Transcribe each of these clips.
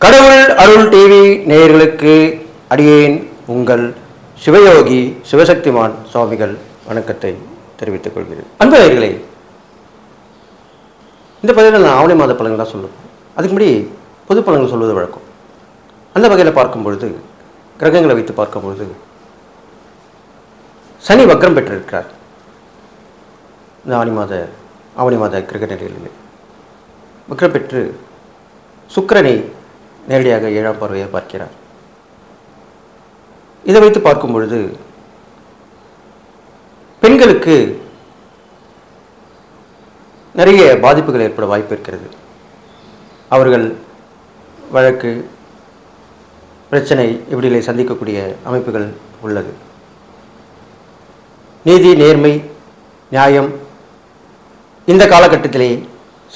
கடவுள் அருள் டிவி நேயர்களுக்கு அடியேன் உங்கள் சிவயோகி சிவசக்திமான் சுவாமிகள் வணக்கத்தை தெரிவித்துக் கொள்கிறேன். அன்பு நேயர்களே, இந்த பதிவில் நான் ஆவணி மாத பலன்கள் தான் சொல்லுவேன். அதுக்கு முன்னாடி பொது பலன்கள் சொல்வது வழக்கம். அந்த வகையில் பார்க்கும் பொழுது, கிரகங்களை வைத்து பார்க்கும் பொழுது, சனி வக்ரம் பெற்றிருக்கிறார். இந்த ஆவணி மாத கிரக நிலைகளில் வக்ரம் பெற்று சுக்கிரனை நேரடியாக 7ஆம் பார்வையை பார்க்கிறார். இதை வைத்து பார்க்கும் பொழுது பெண்களுக்கு நிறைய பாதிப்புகள் ஏற்பட வாய்ப்பு இருக்கிறது. அவர்கள் வழக்கு பிரச்சனை இப்படிகளை சந்திக்கக்கூடிய அமைப்புகள் உள்ளது. நீதி, நேர்மை, நியாயம் இந்த காலகட்டத்திலே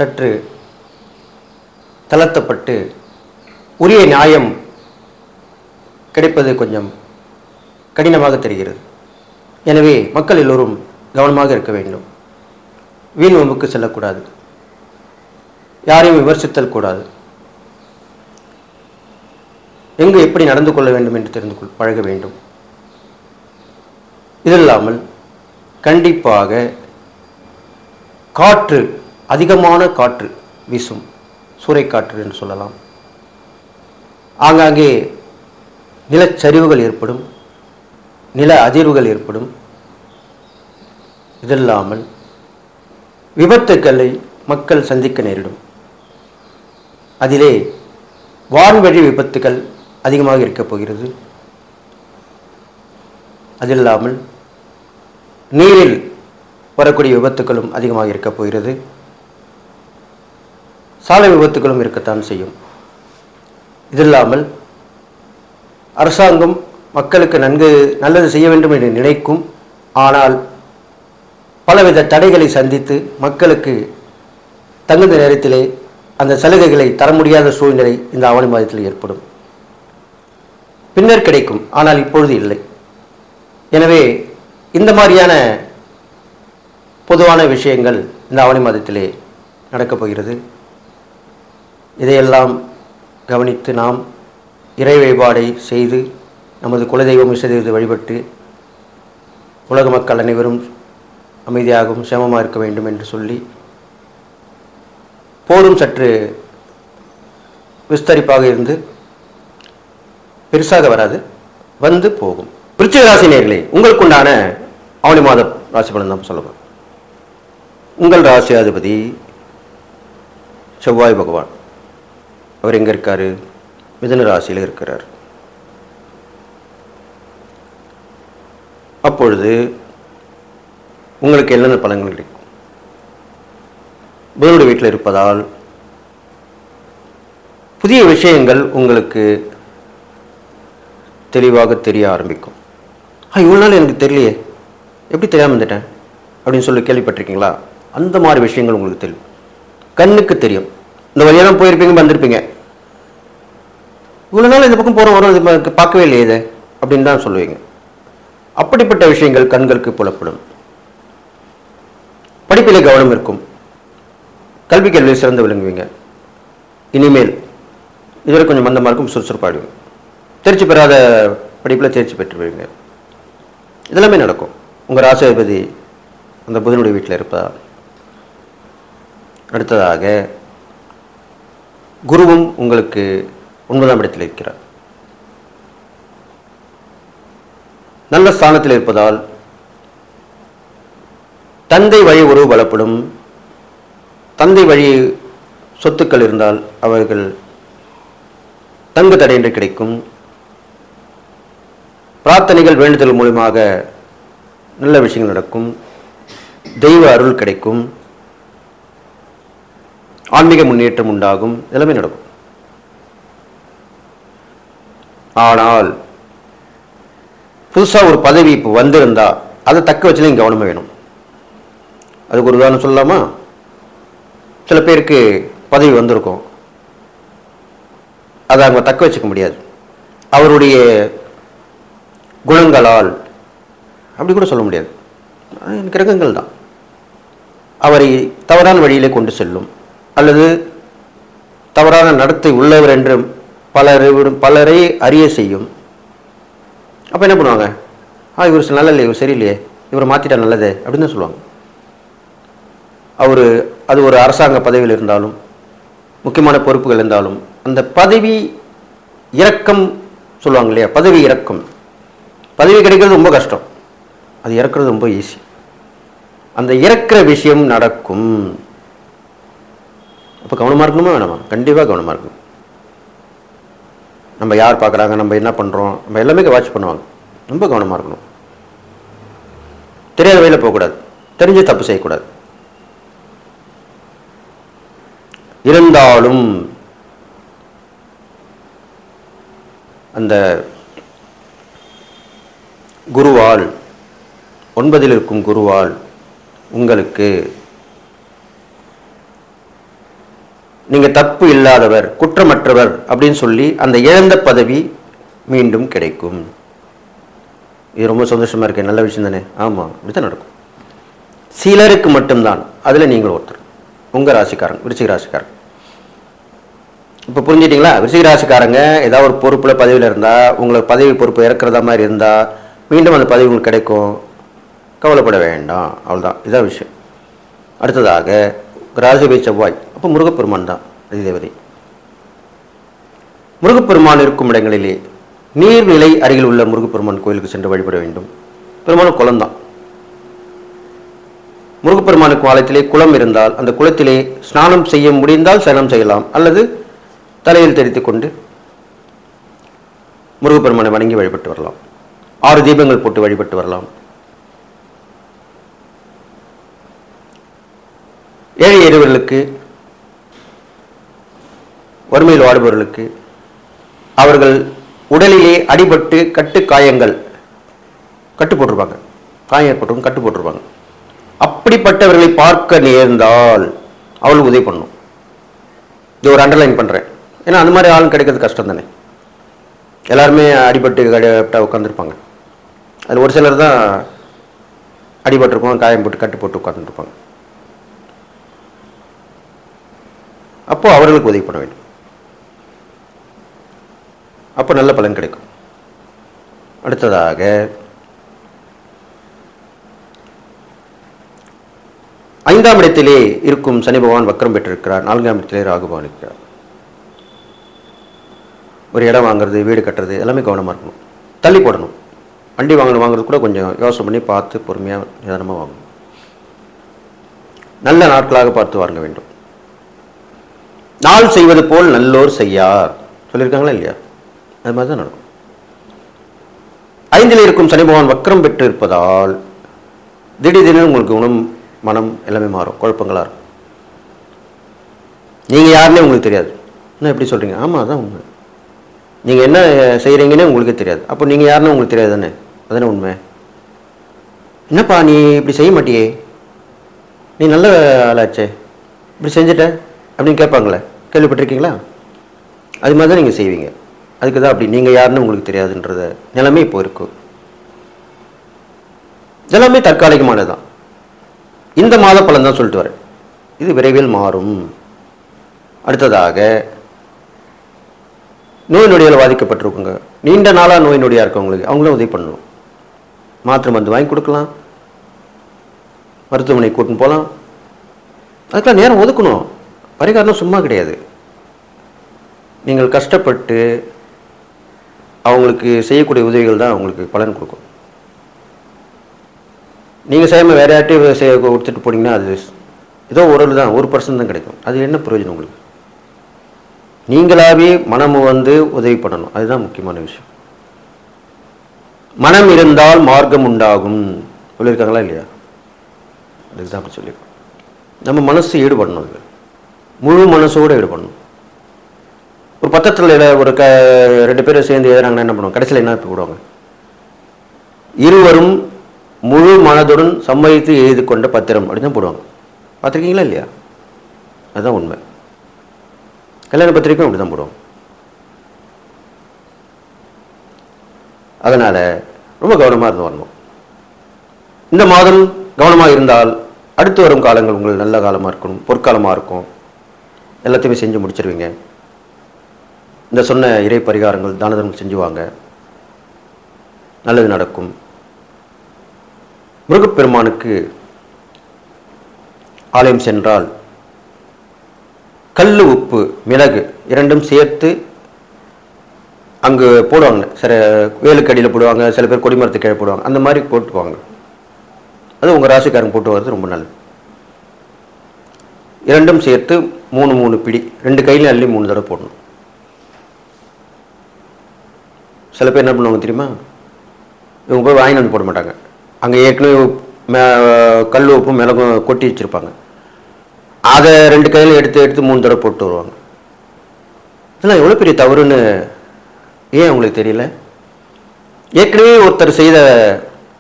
சற்று தளர்த்தப்பட்டு உரிய நியாயம் கிடைப்பது கொஞ்சம் கடினமாக தெரிகிறது. எனவே மக்கள் எல்லோரும் கவனமாக இருக்க வேண்டும். வீண் வம்புக்கு செல்லக்கூடாது. யாரையும் விமர்சித்தல் கூடாது. எங்கு எப்படி நடந்து கொள்ள வேண்டும் என்று தெரிந்து பழக வேண்டும். இதில்லாமல் கண்டிப்பாக காற்று, அதிகமான காற்று வீசும், சூறைக்காற்று என்று சொல்லலாம். ஆங்காங்கே நிலச்சரிவுகள் ஏற்படும், நில அதிர்வுகள் ஏற்படும். இதில்லாமல் விபத்துக்களை மக்கள் சந்திக்க நேரிடும். அதிலே வான்வழி விபத்துக்கள் அதிகமாக இருக்கப் போகிறது. அதில்லாமல் நீரில் வரக்கூடிய விபத்துக்களும் அதிகமாக இருக்கப் போகிறது. சாலை விபத்துக்களும் இருக்கத்தான் செய்யும். இதில்லாமல் அரசாங்கம் மக்களுக்கு நல்லது செய்ய வேண்டும் என்று நினைக்கும். ஆனால் பலவித தடைகளை சந்தித்து மக்களுக்கு தகுந்த நேரத்திலே அந்த சலுகைகளை தர முடியாத சூழ்நிலை இந்த ஆவணி மாதத்தில் ஏற்படும். பின்னர் கிடைக்கும், ஆனால் இப்பொழுது இல்லை. எனவே இந்த மாதிரியான பொதுவான விஷயங்கள் இந்த ஆவணி மாதத்திலே நடக்கப் போகிறது. இதையெல்லாம் கவனித்து நாம் இறை வழிபாடை செய்து நமது குலதெய்வம் இஷ்டதெய்வத்தை வழிபட்டு உலக மக்கள் அனைவரும் அமைதியாகவும் சேமமாக இருக்க வேண்டும் என்று சொல்லி, போரும் சற்று விஸ்தரிப்பாக இருந்து பெருசாக வராது, வந்து போகும். விருச்சிக ராசி நேயர்களே, உங்களுக்குண்டான ஆவணி மாத ராசி பலன் தான் சொல்லுவேன். உங்கள் ராசியாதிபதி செவ்வாய் பகவான். அவர் எங்கே இருக்கார்? மிதுன ராசியில் இருக்கிறார். அப்பொழுது உங்களுக்கு என்னென்ன பலன்கள் கிடைக்கும்? புதனுடைய வீட்டில் இருப்பதால் புதிய விஷயங்கள் உங்களுக்கு தெளிவாக தெரிய ஆரம்பிக்கும். இவ்வளோ நாள் எனக்கு தெரியலையே, எப்படி தெரியாமல் வந்துட்டேன் அப்படின்னு சொல்லி கேள்விப்பட்டிருக்கீங்களா? அந்த மாதிரி விஷயங்கள் உங்களுக்கு தெரியும், கண்ணுக்கு தெரியும். இந்த வழியெல்லாம் போயிருப்பீங்க, வந்திருப்பீங்க. இவ்வளோ நாள் இந்த பக்கம் போகிறோம் வரும், இது பார்க்கவே இல்லையே இதை அப்படின்னு தான் சொல்லுவீங்க. அப்படிப்பட்ட விஷயங்கள் கண்களுக்கு புலப்படும். படிப்பிலே கவனம் இருக்கும். கல்வி கேள்வியில் சிறந்து விளங்குவீங்க. இனிமேல் இதுவரை கொஞ்சம் மந்தமாக இருக்கும், சுறுசுறுப்பாடுவீங்க. தேர்ச்சி பெறாத படிப்பில் தேர்ச்சி பெற்றுவீங்க. இதெல்லாமே நடக்கும். உங்கள் ராசியாதிபதி அந்த புதனுடைய வீட்டில் இருப்பதால். அடுத்ததாக குருவும் உங்களுக்கு 9ஆம் இடத்தில் இருக்கிறார். நல்ல ஸ்தானத்தில் இருப்பதால் தந்தை வழி உறவு பலப்படும். தந்தை வழி சொத்துக்கள் இருந்தால் அவர்கள் தங்கு தடையின்றி கிடைக்கும். பிரார்த்தனைகள், வேண்டுதல் மூலமாக நல்ல விஷயங்கள் நடக்கும். தெய்வ அருள் கிடைக்கும். ஆன்மீக முன்னேற்றம் உண்டாகும். எல்லாமே நடக்கும். ஆனால் புதுசாக ஒரு பதவி இப்போ வந்திருந்தா அதை தக்க வச்சுலையும் கவனமாக வேணும். அதுக்கு ஒரு உதாரணம் சொல்லலாமா? சில பேருக்கு பதவி வந்திருக்கும், அதை அவங்க தக்க வச்சுக்க முடியாது. அவருடைய குணங்களால் அப்படி கூட சொல்ல முடியாது. கிரகங்கள் தான் அவரை தவறான வழியிலே கொண்டு செல்லும். அல்லது தவறான நடத்தை உள்ளவர் என்று பலரை அறிய செய்யும். அப்போ என்ன பண்ணுவாங்க? இவர் நல்ல இல்லையே, இவர் சரியில்லையே, இவரை மாற்றிட்டா நல்லதே அப்படின்னு தான் சொல்லுவாங்க. அது ஒரு அரசாங்க பதவியில் இருந்தாலும், முக்கியமான பொறுப்புகள் இருந்தாலும், அந்த பதவி இறக்கம் சொல்லுவாங்க இல்லையா, பதவி இறக்கம். பதவி கிடைக்கிறது ரொம்ப கஷ்டம், அது இறக்குறது ரொம்ப ஈஸி. அந்த இறக்குற விஷயம் நடக்கும். அப்போ கவனமாக இருக்கணுமா வேணாமா? கண்டிப்பாக கவனமாக இருக்கணும். நம்ம யார் பார்க்குறாங்க, நம்ம என்ன பண்ணுறோம், நம்ம எல்லாமே வாட்ச் பண்ணுவாங்க. ரொம்ப கவனமாக இருக்கணும். தெரியாத வழியில் போகக்கூடாது, தெரிஞ்சு தப்பு செய்யக்கூடாது. இருந்தாலும் அந்த குருவால், 9 இருக்கும் குருவால் உங்களுக்கு நீங்கள் தப்பு இல்லாதவர், குற்றமற்றவர் அப்படின்னு சொல்லி அந்த இழந்த பதவி மீண்டும் கிடைக்கும். இது ரொம்ப சந்தோஷமாக இருக்கு, நல்ல விஷயம் தானே? ஆமாம், இப்படித்தான் நடக்கும். சிலருக்கு மட்டும்தான், அதில் நீங்கள் ஒருத்தர், உங்கள் ராசிக்காரங்க, விருச்சிக ராசிக்காரங்க. இப்போ புரிஞ்சிட்டிங்களா? விருச்சிக ராசிக்காரங்க ஏதாவது ஒரு பொறுப்பில் பதவியில் இருந்தால், உங்களுக்கு பதவி பொறுப்பு இறக்குறதா மாதிரி இருந்தால் மீண்டும் அந்த பதவி உங்களுக்கு கிடைக்கும். கவலைப்பட வேண்டாம், அவ்வளோதான். இதான் விஷயம். அடுத்ததாக ராசிபை செவ்வாய். அப்போ முருகப்பெருமான் தான் அதிதேவதை. முருகப்பெருமான் இருக்கும் இடங்களிலே நீர்நிலை அருகில் உள்ள முருகப்பெருமான் கோயிலுக்கு சென்று வழிபட வேண்டும். பெருமானும் குளம் தான். முருகப்பெருமானுக்கு ஆலயத்திலே குளம் இருந்தால் அந்த குளத்திலே ஸ்நானம் செய்ய முடிந்தால் ஸ்நானம் செய்யலாம், அல்லது தலையில் தெரித்துக் கொண்டு முருகப்பெருமானை வணங்கி வழிபட்டு வரலாம். 6 தீபங்கள் போட்டு வழிபட்டு வரலாம். ஏழை எளியவர்களுக்கு, வறுமையில் வாடுபவர்களுக்கு, அவர்கள் உடலிலே அடிபட்டு கட்டு காயங்கள் கட்டு போட்டிருப்பாங்க, காயம் ஏற்பட்டும் கட்டு போட்டிருப்பாங்க. அப்படிப்பட்டவர்களை பார்க்க நேர்ந்தால் அவளுக்கு உதவி பண்ணும். இது ஒரு அண்டர்லைன் பண்ணுறேன், ஏன்னா அந்த மாதிரி ஆளும் கிடைக்கிறது கஷ்டம் தானே. எல்லாருமே அடிபட்டு உட்காந்துருப்பாங்க. அதில் ஒரு சிலர் தான் அடிபட்டிருப்பாங்க, காயம் போட்டு கட்டு போட்டு உட்காந்துருப்பாங்க. அப்போ அவர்களுக்கு உதவி பண்ண வேண்டும். அப்போ நல்ல பலன் கிடைக்கும். அடுத்ததாக ஐந்தாம் இடத்திலே இருக்கும் சனி பகவான் வக்ரம் பெற்றிருக்கிறார். 4ஆம் இடத்திலே ராகு பகவான் இருக்கிறார். ஒரு இடம் வாங்குறது, வீடு கட்டுறது எல்லாமே கவனமாக இருக்கணும். தள்ளி போடணும். வண்டி வாங்குறது கூட கொஞ்சம் யோசனை பண்ணி பார்த்து பொறுமையாக நிதானமாக வாங்கணும். நல்ல நாட்களாக பார்த்து வாங்க வேண்டும். நாள் செய்வது போல் நல்லோர் செய்யார் சொல்லியிருக்காங்களா இல்லையா? அது மாதிரி தான் நடக்கும். 5ல் இருக்கும் சனி பகவான் வக்ரம் பெற்று இருப்பதால் திடீர்னு உங்களுக்கு குணம், மனம் எல்லாமே மாறும், குழப்பங்களாக இருக்கும். நீங்கள் யாருன்னே உங்களுக்கு தெரியாது. என்ன எப்படி சொல்கிறீங்க? ஆமாம், அதான் உண்மை. நீங்கள் என்ன செய்கிறீங்கன்னே உங்களுக்கே தெரியாது. அப்போ நீங்கள் யாருன்னு உங்களுக்கு தெரியாது தானே? அதுதானே உண்மை. என்னப்பா நீ இப்படி செய்ய மாட்டியே, நீ நல்ல ஆளாச்சே, இப்படி செஞ்சுட்ட அப்படின்னு கேட்பாங்களே, கேள்விப்பட்டிருக்கீங்களா? அது மாதிரி தான் நீங்கள் செய்வீங்க. அதுக்கு தான் அப்படி நீங்கள் யாருன்னு உங்களுக்கு தெரியாதுன்றத நிலைமை இப்போ இருக்கும். இதெல்லாமே தற்காலிகமானது தான். இந்த மாத பலன் தான் சொல்லிட்டு வரேன். இது விரைவில் மாறும். அடுத்ததாக நோய் நொடியால் பாதிக்கப்பட்டிருக்குங்க, நீண்ட நாளாக நோய் நொடியாக இருக்கவங்களுக்கு அவங்களும் உதவி பண்ணணும். மாத்திரை மருந்து வாங்கி கொடுக்கலாம், மருத்துவமனை கூட்டின்னு போகலாம். அதுக்கெல்லாம் நேரம் ஒதுக்கணும். பரிகாரம் சும்மா கிடையாது. நீங்கள் கஷ்டப்பட்டு அவங்களுக்கு செய்யக்கூடிய உதவிகள் தான் அவங்களுக்கு பலன் கொடுக்கும். நீங்கள் செய்யாமல் வேறு யார்ட்டையும் செய்ய கொடுத்துட்டு போனீங்கன்னா அது ஏதோ ஒரு தான், 1% தான் கிடைக்கும். அது என்ன பிரயோஜனம் உங்களுக்கு? நீங்களாவே மனம் உதவி பண்ணணும். அதுதான் முக்கியமான விஷயம். மனம் இருந்தால் மார்க்கம் உண்டாகும் சொல்லியிருக்காங்களா இல்லையா? அதுதான் அப்படி சொல்லியிருக்கோம். நம்ம மனசு ஈடுபடணும், அது முழு மனசோடு ஈடுபடணும். ஒரு பத்திரத்தில் ஒரு 2 பேரும் சேர்ந்து எழுதுறாங்கன்னா என்ன பண்ணுவாங்க? கடைசியில் என்ன போடுவாங்க? இருவரும் முழு மனதுடன் சம்மதித்து எழுதி கொண்ட பத்திரம் அப்படின்னு தான் போடுவாங்க. பார்த்துருக்கீங்களா இல்லையா? அதுதான் உண்மை. கல்யாண பத்திரிக்கையும் அப்படி தான் போடுவோம். அதனால் ரொம்ப கவனமாக இருந்து வரணும். இந்த மாதம் கவனமாக இருந்தால் அடுத்து வரும் காலங்கள் உங்களுக்கு நல்ல காலமாக இருக்கணும், பொற்காலமாக இருக்கும். எல்லாத்தையுமே செஞ்சு முடிச்சிருவீங்க. இந்த சொன்ன இறை பரிகாரங்கள் தான தர்மம் செஞ்சுவாங்க, நல்லது நடக்கும். முருகப்பெருமானுக்கு ஆலயம் சென்றால் கல் உப்பு மிளகு இரண்டும் சேர்த்து அங்கு போடுவாங்க. சில வேலுக்கடியில் போடுவாங்க, சில பேர் கொடிமரத்துக்கு கீழே போடுவாங்க. அந்த மாதிரி போட்டுக்குவாங்க. அது உங்கள் ராசிக்காரங்க போட்டு வர்றது ரொம்ப நல்லது. இரண்டும் சேர்த்து 3 பிடி 2 கையிலையும் அள்ளி 3 தடவை போடணும். சில பேர் என்ன பண்ணுவாங்க தெரியுமா, இவங்க போய் வாங்கி வந்து போட மாட்டாங்க. அங்கே ஏற்கனவே கல் உப்பும் மிளகும் கொட்டி வச்சுருப்பாங்க. அதை 2 கையில் எடுத்து 3 தடவை போட்டு வருவாங்க. இதெல்லாம் எவ்வளோ பெரிய தவறுன்னு ஏன் உங்களுக்கு தெரியல? ஏற்கனவே ஒருத்தர் செய்த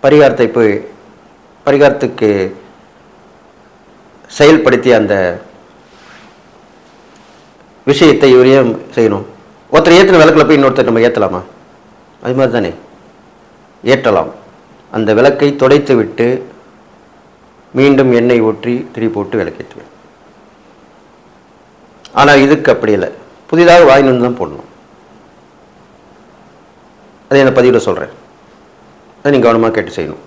பரிகாரத்துக்கு செயல்படுத்திய அந்த விஷயத்தை இவரையும் செய்யணும். ஒருத்தர் ஏற்றின விளக்கில் போய் இன்னொருத்தர் நம்ம ஏற்றலாமா? அது மாதிரி தானே ஏற்றலாம். அந்த விளக்கை துடைத்து விட்டு மீண்டும் எண்ணெய் ஊற்றி திரி போட்டு விளக்கேற்றுவேன். ஆனால் இதுக்கு அப்படி இல்லை, புதிதாக வாங்கிட்டு தான் போடணும். அதை இந்த பதிவில் சொல்கிறேன், அதை நீங்கள் கவனமாக கேட்டு செய்யணும்.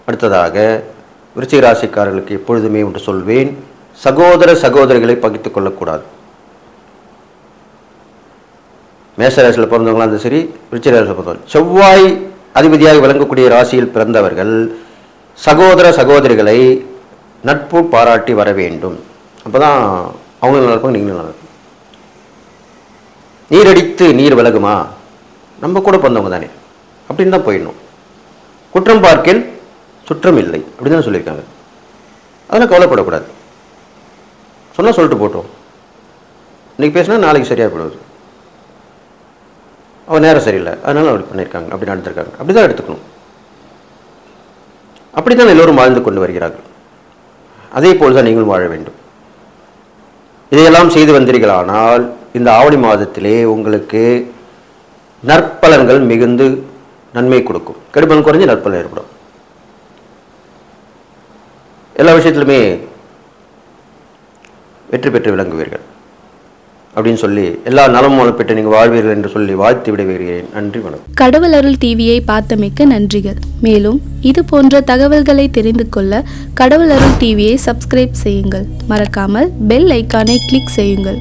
அடுத்ததாக விருச்சிக ராசிக்காரர்களுக்கு எப்பொழுதுமே ஒன்று சொல்வேன், சகோதரிகளை பகிர்ந்து கொள்ளக்கூடாது. மேஷராசியில் பிறந்தவங்களாம் அந்த சரி, விருச்சிக ராசியில் பிறந்தவங்க, செவ்வாய் அதிபதியாக விளங்கக்கூடிய ராசியில் பிறந்தவர்கள் சகோதரிகளை நட்பு பாராட்டி வர வேண்டும். அப்போ தான் அவங்களும் நல்லா இருப்பாங்க, நீங்களும் நல்லா இருப்பாங்க. நீரடித்து நீர் விலகுமா, நம்ம கூட பிறந்தவங்க தானே அப்படின்னு தான் போயிடணும். குற்றம் பார்க்கில் சுற்றம் இல்லை அப்படின்னு தான் சொல்லியிருக்காங்க. அதெல்லாம் கவலைப்படக்கூடாது. சொன்னால் சொல்லிட்டு போட்டோம். இன்றைக்கி பேசினா நாளைக்கு சரியாக போடுவது. அவன் நேரம் சரியில்லை, அதனால அப்படி பண்ணியிருக்காங்க, அப்படி நடந்திருக்காங்க, அப்படி தான் எடுத்துக்கணும். அப்படி தான் எல்லோரும் வாழ்ந்து கொண்டு வருகிறார்கள். அதே போல் தான் நீங்களும் வாழ வேண்டும். இதையெல்லாம் செய்து வந்தீர்களானால் இந்த ஆவணி மாதத்திலே உங்களுக்கு நற்பலன்கள் மிகுந்து நன்மை கொடுக்கும். கெடுபலன் குறைஞ்சு நற்பலன் ஏற்படும். எல்லா விஷயத்திலுமே வெற்றி பெற்று விளங்குவீர்கள் அப்படின்னு சொல்லி எல்லா நலமும் பெற்று நீங்கள் வாழ்வீர்கள் என்று சொல்லி வாழ்த்து விட வருகிறேன். நன்றி, வணக்கம். கடவுள் அருள் டிவியை பார்த்தமைக்கு நன்றிகள். மேலும் இது போன்ற தகவல்களை தெரிந்து கொள்ள கடவுள் அருள் டிவியை சப்ஸ்கிரைப் செய்யுங்கள். மறக்காமல் பெல் ஐக்கானை கிளிக் செய்யுங்கள்.